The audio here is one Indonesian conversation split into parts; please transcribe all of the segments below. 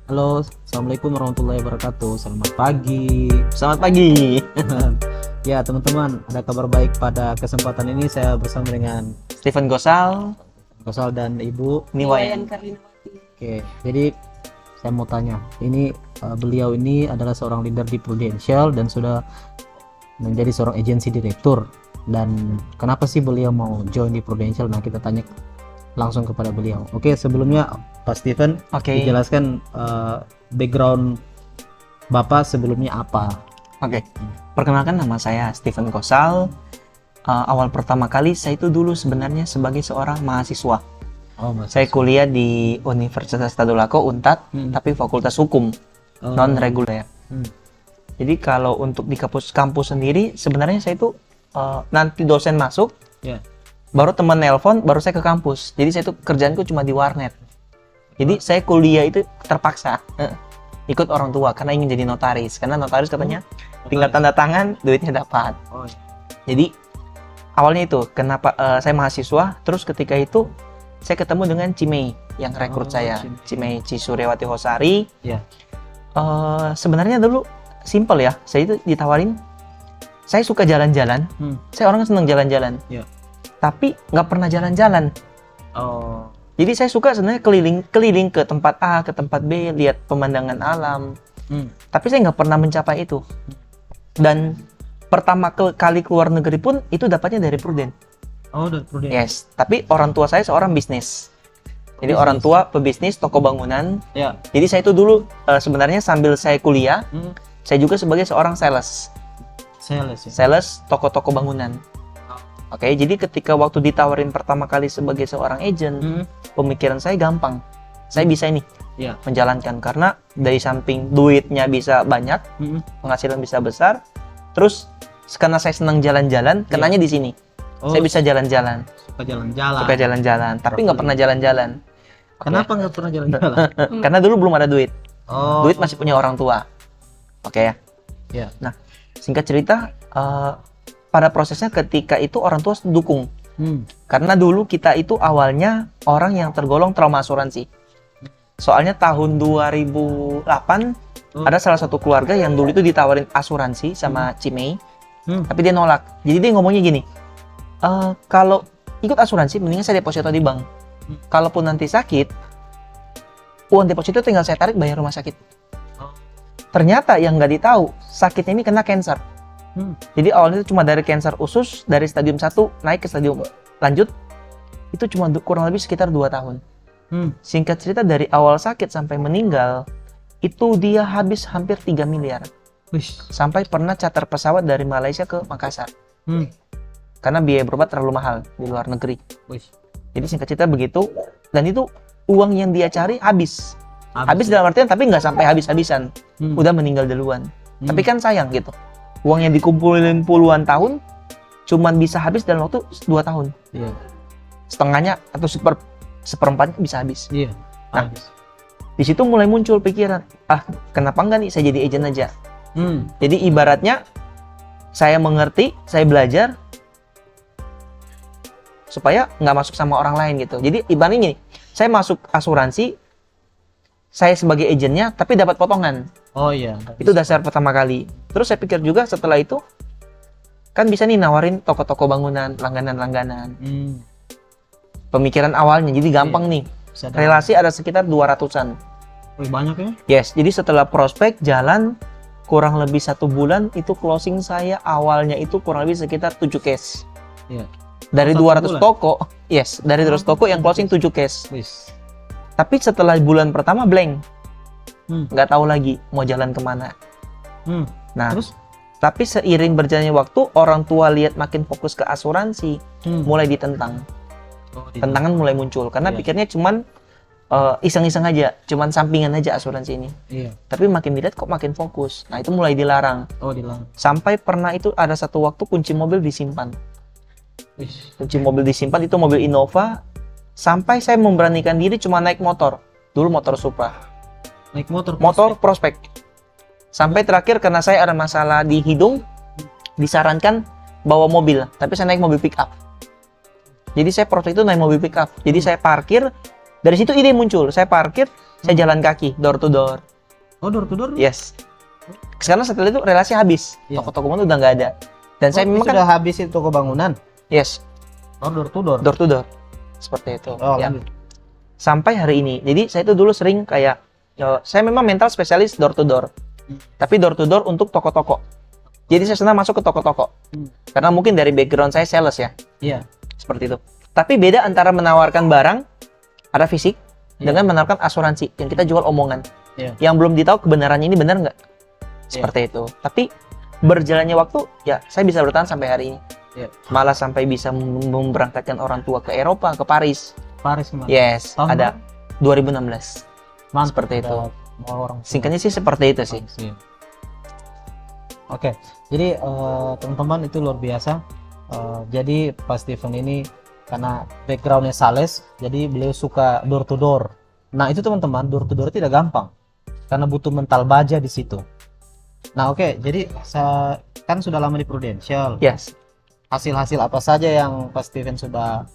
Halo, Assalamualaikum warahmatullahi wabarakatuh. Selamat pagi. Selamat pagi, Ya, teman-teman, ada kabar baik pada kesempatan ini. Saya bersama dengan Steven Gosal, Kosal dan Ibu. Niwayan. Oke, jadi saya mau tanya, ini beliau ini adalah seorang leader di Prudential dan sudah menjadi seorang agensi direktur. Dan kenapa sih beliau mau join di Prudential? Nah, kita tanya langsung kepada beliau. Oke, sebelumnya Pak Steven, Oke. dijelaskan background Bapak sebelumnya apa? Oke, perkenalkan nama saya Steven Gosal. Awal pertama kali saya itu dulu sebenarnya sebagai seorang mahasiswa. Oh, Mas. Saya kuliah di Universitas Tadulako Unpad, tapi Fakultas Hukum Oh. non reguler. Hmm. Jadi kalau untuk di kampus sendiri, sebenarnya saya itu nanti dosen masuk, Ya. baru teman nelpon, baru saya ke kampus. Jadi saya itu kerjaanku cuma di warnet. Jadi saya kuliah itu terpaksa ikut orang tua karena ingin jadi notaris. Karena notaris katanya tinggal tanda tangan, duitnya dapat. Oh, iya. Jadi awalnya itu kenapa saya mahasiswa. Terus ketika itu saya ketemu dengan Cimei yang rekrut Oh, saya, Cimei. Cimei Cisuryawati Hosari. Ya. Sebenarnya dulu simple ya. Saya itu ditawarin. Saya suka jalan-jalan. Saya orang senang jalan-jalan. Ya. Tapi nggak pernah jalan-jalan. Oh. Jadi saya suka sebenarnya keliling ke tempat A, ke tempat B, lihat pemandangan alam. Tapi saya nggak pernah mencapai itu. Dan pertama kali keluar negeri pun itu dapatnya dari Prudent. Oh, dari Prudential. Yes, tapi orang tua saya seorang bisnis. Jadi Bisnis. orang tua pebisnis toko bangunan. Ya. Jadi saya itu dulu sebenarnya sambil saya kuliah, saya juga sebagai seorang sales. Sales ya. Sales toko-toko bangunan. Oke, jadi ketika waktu ditawarin pertama kali sebagai seorang agent, pemikiran saya gampang. Saya bisa ini Ya. menjalankan karena dari samping duitnya bisa banyak, penghasilan bisa besar. Terus karena saya senang jalan-jalan, kenanya di sini. Oh, Saya bisa jalan-jalan, suka jalan-jalan. suka jalan-jalan, tapi nggak pernah jalan-jalan. Kenapa nggak pernah jalan-jalan? Karena dulu belum ada duit. Oh. Duit masih punya orang tua. Oke ya. Ya. Nah, singkat cerita, pada prosesnya ketika itu orang tua dukung. Karena dulu kita itu awalnya orang yang tergolong trauma asuransi. Soalnya tahun 2008 ada salah satu keluarga yang dulu itu ditawarin asuransi sama Cimei, tapi dia nolak. Jadi dia ngomongnya gini, kalau ikut asuransi mendingan saya deposito di bank. Kalaupun nanti sakit, uang deposito tinggal saya tarik bayar rumah sakit. Ternyata yang nggak ditahu, sakitnya ini kena cancer. Jadi awalnya itu cuma dari cancer usus, dari stadium 1 naik ke stadium lanjut, itu cuma kurang lebih sekitar 2 tahun. Singkat cerita dari awal sakit sampai meninggal, itu dia habis hampir 3 miliar. Wih. Sampai pernah charter pesawat dari Malaysia ke Makassar. Karena biaya berobat terlalu mahal di luar negeri. Wih. Jadi singkat cerita begitu, dan itu uang yang dia cari habis. Habis ya? dalam artian tapi nggak sampai habis-habisan. Udah meninggal duluan. Tapi kan sayang gitu. Uang yang dikumpulin puluhan tahun, cuman bisa habis dalam waktu 2 tahun. Iya. Setengahnya atau seperempatnya bisa habis. Iya. Nah, di situ mulai muncul pikiran, kenapa enggak nih saya jadi agent aja? Jadi ibaratnya saya mengerti, saya belajar supaya nggak masuk sama orang lain gitu. Jadi ibaratnya gini, saya masuk asuransi, saya sebagai agentnya tapi dapat potongan. Oh iya. Itu dasar pertama kali. Terus saya pikir juga setelah itu kan bisa nih nawarin toko-toko bangunan, langganan-langganan. Pemikiran awalnya jadi gampang nih. Relasi ada sekitar 200-an. Wih, banyak ya? Yes, jadi setelah prospek jalan kurang lebih 1 bulan itu closing saya awalnya itu kurang lebih sekitar 7 case. Iya. Dari 1 bulan? 200 toko, yes, dari 200 toko yang closing 7 case. Wis. Tapi setelah bulan pertama blank. Nggak tahu lagi mau jalan kemana. Nah, Terus? tapi seiring berjalannya waktu, orang tua lihat makin fokus ke asuransi, mulai ditentang. Tentangan mulai muncul karena Iya. pikirnya cuman iseng-iseng aja, cuman sampingan aja asuransi ini. Iya. Tapi makin dilihat kok makin fokus. Nah, itu mulai dilarang. Oh, dilarang. Sampai pernah itu ada satu waktu kunci mobil disimpan. Wis. Kunci mobil disimpan itu mobil Innova. Sampai saya memberanikan diri cuma naik motor. Dulu motor Supra. Naik motor. Motor prospek. Sampai terakhir karena saya ada masalah di hidung, disarankan bawa mobil. Tapi saya naik mobil pick up. Jadi saya prospek itu naik mobil pick up. Jadi saya parkir. Dari situ ide muncul. Saya parkir, Saya jalan kaki, door to door. Oh, door to door? Yes. Sekarang setelah itu relasi habis. Iya. Toko-toko itu udah nggak ada. Dan saya memang sudah habis itu toko bangunan. yes, Oh, door to door. door to door. Seperti itu. Oh, Ya. lanjut. Sampai hari ini. Jadi saya itu dulu sering kayak saya memang mental spesialis door to door. Tapi door to door untuk toko-toko. Jadi saya senang masuk ke toko-toko. Karena mungkin dari background saya sales ya. Iya. Seperti itu. Tapi beda antara menawarkan barang ada fisik Iya. dengan menawarkan asuransi yang kita jual omongan. Iya. Yang belum ditahu kebenarannya ini benar nggak? Seperti itu. Tapi berjalannya waktu ya saya bisa bertahan sampai hari ini. Iya. Malah sampai bisa memberangkatkan orang tua ke Eropa, ke Paris. Paris kemarin. Yes, Tahun ada 2016. Mantap, Seperti itu. udah mau orang Singkatnya sih seperti itu sih. Iya. Oke, jadi teman-teman itu luar biasa. Jadi Pak Steven ini karena backgroundnya sales, jadi beliau suka door to door. Nah itu teman-teman, door to door tidak gampang karena butuh mental baja di situ. Nah oke, jadi saya kan sudah lama di Prudential. Yes. Hasil-hasil apa saja yang Pak Steven sudah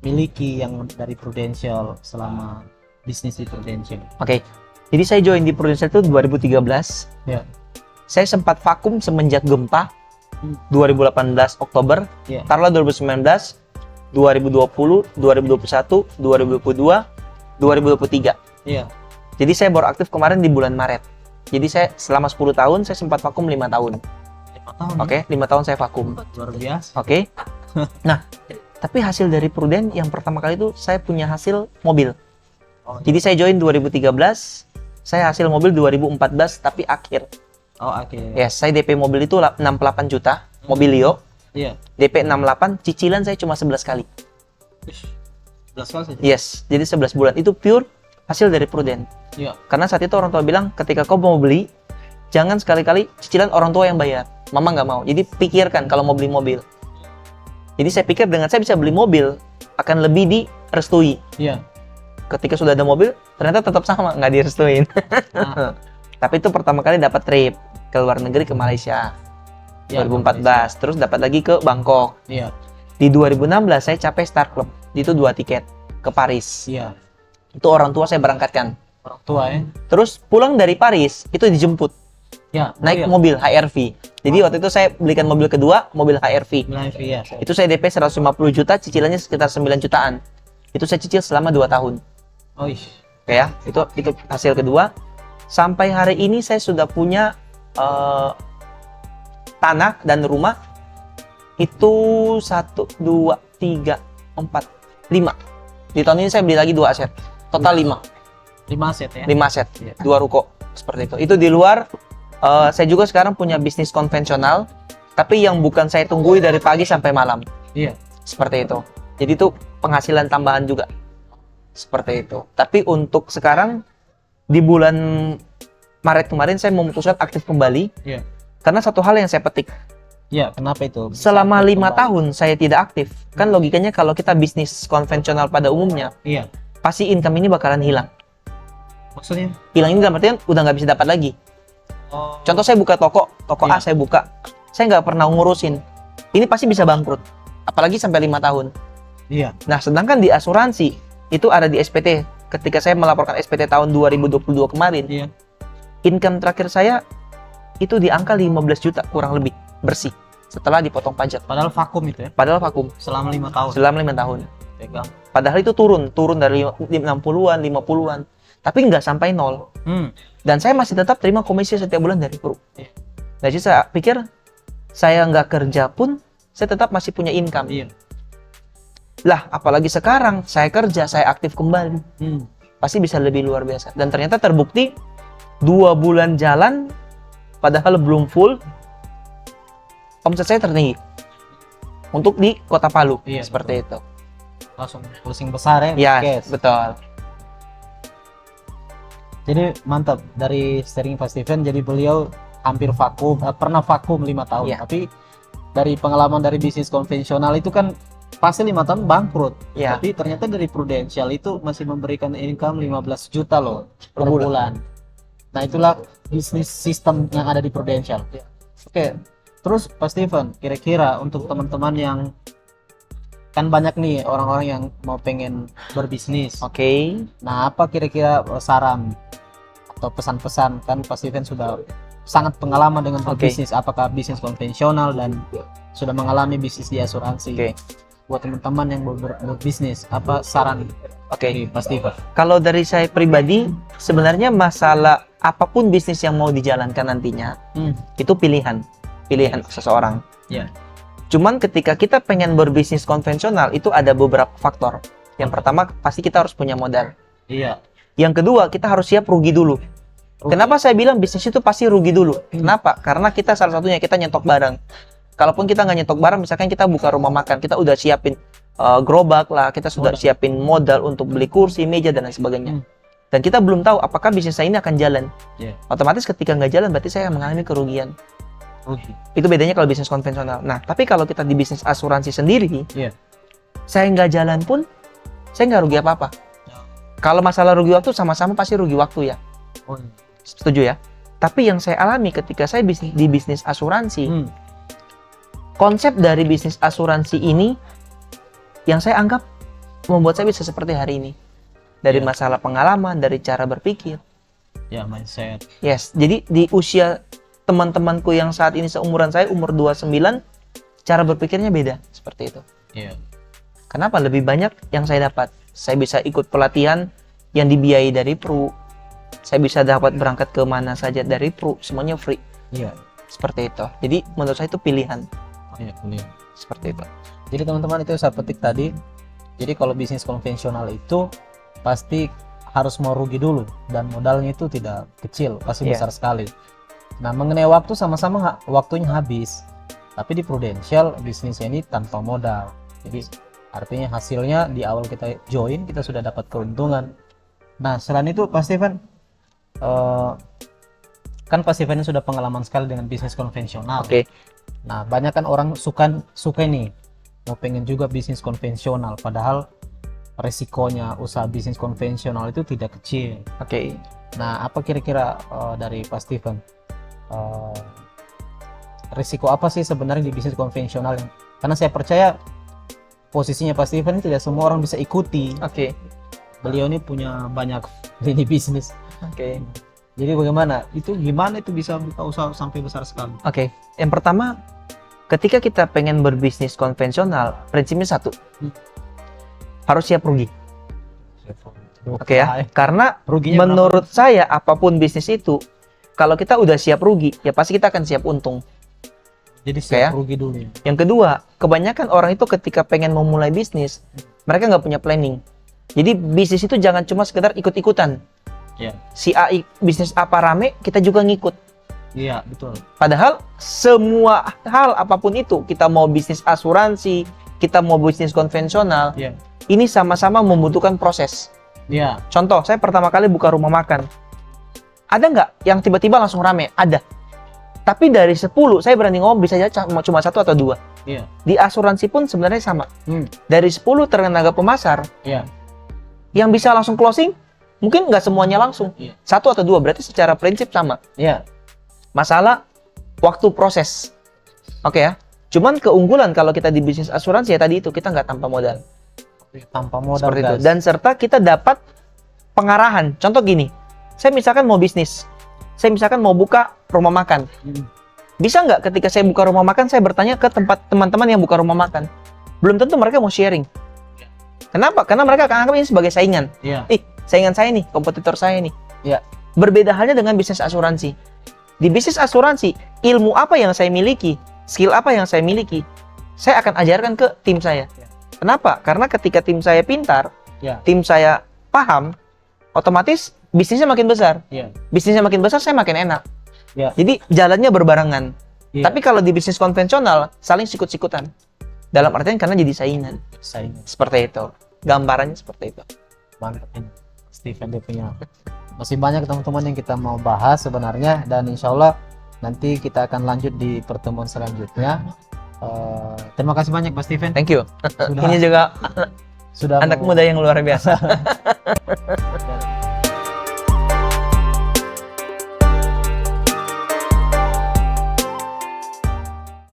miliki yang dari Prudential selama bisnis di Prudential? Oke. Jadi saya join di Prudential itu 2013. Ya. Saya sempat vakum semenjak gempa 2018 Oktober. Iya. Taruhlah 2019, 2020, 2021, 2022, 2023. Iya. Jadi saya baru aktif kemarin di bulan Maret. Jadi saya selama 10 tahun saya sempat vakum 5 tahun. 5 tahun. Oke, 5 tahun saya vakum. Luar biasa. Oke. Nah, tapi hasil dari Prudent yang pertama kali itu saya punya hasil mobil. Oh, Jadi saya join 2013, saya hasil mobil 2014 tapi akhir. oh oke. Yes, saya DP mobil itu 68 juta, Mobilio. Iya. DP 68, cicilan saya cuma 11 kali. 11 kali saja. Yes, jadi 11 bulan. Itu pure hasil dari Prudent. Iya. Karena saat itu orang tua bilang, ketika kau mau beli, jangan sekali-kali cicilan orang tua yang bayar. Mama nggak mau. Jadi pikirkan kalau mau beli mobil. Jadi saya pikir dengan saya bisa beli mobil, akan lebih direstui. Iya. Ketika sudah ada mobil, ternyata tetap sama, nggak direstuin. Nah, Tapi itu pertama kali dapat trip ke luar negeri, ke Malaysia. iya, 2014, terus dapat lagi ke Bangkok. Iya. Di 2016 saya capai Star Club. Itu 2 tiket ke Paris. Iya. Itu orang tua saya berangkatkan. Orang tua ya. Terus pulang dari Paris itu dijemput Ya. naik iya. mobil HRV. Jadi waktu itu saya belikan mobil kedua, mobil HRV. Bilang iya. Itu saya DP 150 juta, cicilannya sekitar 9 jutaan. Itu saya cicil selama 2 tahun. Oh, ih. Oke ya, itu hasil kedua. Sampai hari ini saya sudah punya tanah dan rumah itu 1, 2, 3, 4, 5. Di tahun ini saya beli lagi 2 aset. Total 5. 5 aset ya. 5 aset, Iya. 2 ruko. Seperti itu. Itu di luar saya juga sekarang punya bisnis konvensional, tapi yang bukan saya tunggui dari pagi sampai malam. Iya. Seperti itu. Jadi itu penghasilan tambahan juga. Seperti itu. Tapi untuk sekarang di bulan Maret kemarin saya memutuskan aktif kembali. Iya. Karena satu hal yang saya petik. Iya, kenapa itu? Selama Sampai 5 kembali. tahun saya tidak aktif. Kan logikanya kalau kita bisnis konvensional pada umumnya, Iya. pasti income ini bakalan hilang. Maksudnya? Hilang ini dalam artian udah nggak bisa dapat lagi. Oh. Contoh saya buka toko A Iya. saya buka. Saya nggak pernah ngurusin. Ini pasti bisa bangkrut. Apalagi sampai 5 tahun. Iya. Nah, sedangkan di asuransi itu ada di SPT. Ketika saya melaporkan SPT tahun 2022 kemarin, Iya. income terakhir saya itu di angka 15 juta kurang lebih bersih setelah dipotong pajak. Padahal vakum itu ya. Padahal vakum Selama 5 tahun. selama 5 tahun. Pegang. Padahal itu turun dari 60-an, 50-an. Tapi nggak sampai 0. Dan saya masih tetap terima komisi setiap bulan dari Pro. Iya. Jadi saya pikir saya nggak kerja pun saya tetap masih punya income. Iya. Lah, apalagi sekarang saya kerja, saya aktif kembali. Pasti bisa lebih luar biasa. Dan ternyata terbukti 2 bulan jalan padahal belum full, omset saya tertinggi untuk di Kota Palu. Iya, Seperti itu. Langsung closing besar ya. Ya, Cash. betul. Jadi mantap dari steering Pak Steven. Jadi beliau hampir vakum, pernah vakum 5 tahun. Iya. Tapi dari pengalaman dari bisnis konvensional itu kan pasti 5 tahun bangkrut. Ya, Tapi ternyata dari Prudential itu masih memberikan income 15 juta loh per Per bulan. bulan. Nah itulah bisnis sistem yang ada di Prudential. Oke, terus Pak Steven, kira-kira untuk teman-teman yang kan banyak nih orang-orang yang mau pengen berbisnis. Oke. Nah, apa kira-kira saran atau pesan-pesan, kan Pak Steven sudah sangat pengalaman dengan berbisnis, apakah bisnis konvensional dan sudah mengalami bisnis di asuransi. Oke. Buat teman-teman yang berbisnis, apa saran dari Pak Steven? Kalau dari saya pribadi, sebenarnya masalah apapun bisnis yang mau dijalankan nantinya, itu pilihan seseorang. Ya. Cuman ketika kita pengen berbisnis konvensional, itu ada beberapa faktor. Yang pertama, pasti kita harus punya modal. Iya. Yang kedua, kita harus siap rugi dulu. Kenapa saya bilang bisnis itu pasti rugi dulu? Kenapa? Karena kita salah satunya kita nyetok barang. Kalaupun kita nggak nyetok barang, misalkan kita buka rumah makan, kita udah siapin gerobak lah, kita sudah siapin modal untuk beli kursi, meja, dan lain sebagainya. Dan kita belum tahu apakah bisnis saya ini akan jalan. Otomatis ketika nggak jalan, berarti saya mengalami kerugian. Itu bedanya kalau bisnis konvensional. Nah, tapi kalau kita di bisnis asuransi sendiri, saya nggak jalan pun, saya nggak rugi apa-apa. Kalau masalah rugi waktu, sama-sama pasti rugi waktu ya. Setuju ya? Tapi yang saya alami ketika saya di bisnis asuransi, konsep dari bisnis asuransi ini yang saya anggap membuat saya bisa seperti hari ini. Dari masalah pengalaman, dari cara berpikir. Ya, mindset. Yes, jadi di usia teman-temanku yang saat ini seumuran saya, umur 29, cara berpikirnya beda, seperti itu. Iya. Kenapa? Lebih banyak yang saya dapat. Saya bisa ikut pelatihan yang dibiayai dari Pru. Saya bisa dapat berangkat ke mana saja dari Pru, semuanya free. Iya. Seperti itu. Jadi menurut saya itu pilihan. Iya, pilihan. Seperti itu. Jadi teman-teman, itu saya petik tadi. Jadi kalau bisnis konvensional itu pasti harus mau rugi dulu, dan modalnya itu tidak kecil, pasti besar sekali. Nah, mengenai waktu, sama-sama waktunya habis. Tapi di Prudential bisnisnya ini tanpa modal. Jadi artinya hasilnya di awal kita join, kita sudah dapat keuntungan. Nah, selain itu Pak Steven, kan Pak Steven sudah pengalaman sekali dengan bisnis konvensional. Oke. Nah, banyak kan orang suka nih mau pengen juga bisnis konvensional, padahal resikonya usaha bisnis konvensional itu tidak kecil. Oke. Nah, apa kira-kira dari Pak Steven, risiko apa sih sebenarnya di bisnis konvensional? Karena saya percaya posisinya Pak Steven tidak semua orang bisa ikuti. Oke. Beliau ini punya banyak lini bisnis. Oke. Jadi bagaimana? Gimana itu bisa buka usaha sampai besar sekali? Oke. Yang pertama, ketika kita pengen berbisnis konvensional, prinsipnya satu. Harus siap rugi. Oke ya. Karena ruginya menurut saya apapun bisnis itu, kalau kita udah siap rugi, ya pasti kita akan siap untung. Jadi siap rugi dulu. Yang kedua, kebanyakan orang itu ketika pengen memulai bisnis, mereka nggak punya planning. Jadi bisnis itu jangan cuma sekedar ikut-ikutan. Si A bisnis apa rame, kita juga ngikut. Iya, betul. Padahal semua hal apapun itu, kita mau bisnis asuransi, kita mau bisnis konvensional, ini sama-sama membutuhkan proses. Contoh, saya pertama kali buka rumah makan. Ada nggak yang tiba-tiba langsung rame? Ada. Tapi dari 10, saya berani ngomong bisa aja cuma 1 atau 2. Di asuransi pun sebenarnya sama. Dari 10 tenaga pemasar, yang bisa langsung closing, mungkin nggak semuanya langsung. 1 atau 2, berarti secara prinsip sama. Masalah waktu proses. Oke ya. Cuman keunggulan kalau kita di bisnis asuransi ya tadi itu, kita nggak tanpa modal. Tanpa modal, seperti itu. Dan serta kita dapat pengarahan. Contoh gini, saya misalkan mau bisnis, saya misalkan mau buka rumah makan. Bisa nggak ketika saya buka rumah makan, saya bertanya ke tempat teman-teman yang buka rumah makan? Belum tentu mereka mau sharing. Kenapa? Karena mereka akan anggap ini sebagai saingan. Saingan saya nih, kompetitor saya nih. Berbeda halnya dengan bisnis asuransi. Di bisnis asuransi, ilmu apa yang saya miliki, skill apa yang saya miliki, saya akan ajarkan ke tim saya. Kenapa? Karena ketika tim saya pintar, tim saya paham, otomatis bisnisnya makin besar. Bisnisnya makin besar, saya makin enak. Jadi jalannya berbarengan. Tapi kalau di bisnis konvensional, saling sikut-sikutan. Dalam artian karena jadi saingan. Seperti itu. Gambarannya seperti itu. Mantap ini. Steven dia punya. Masih banyak teman-teman yang kita mau bahas sebenarnya, dan insya Allah nanti kita akan lanjut di pertemuan selanjutnya. Terima kasih banyak Pak Steven. Thank you. Ini juga sudah anak muda yang luar biasa.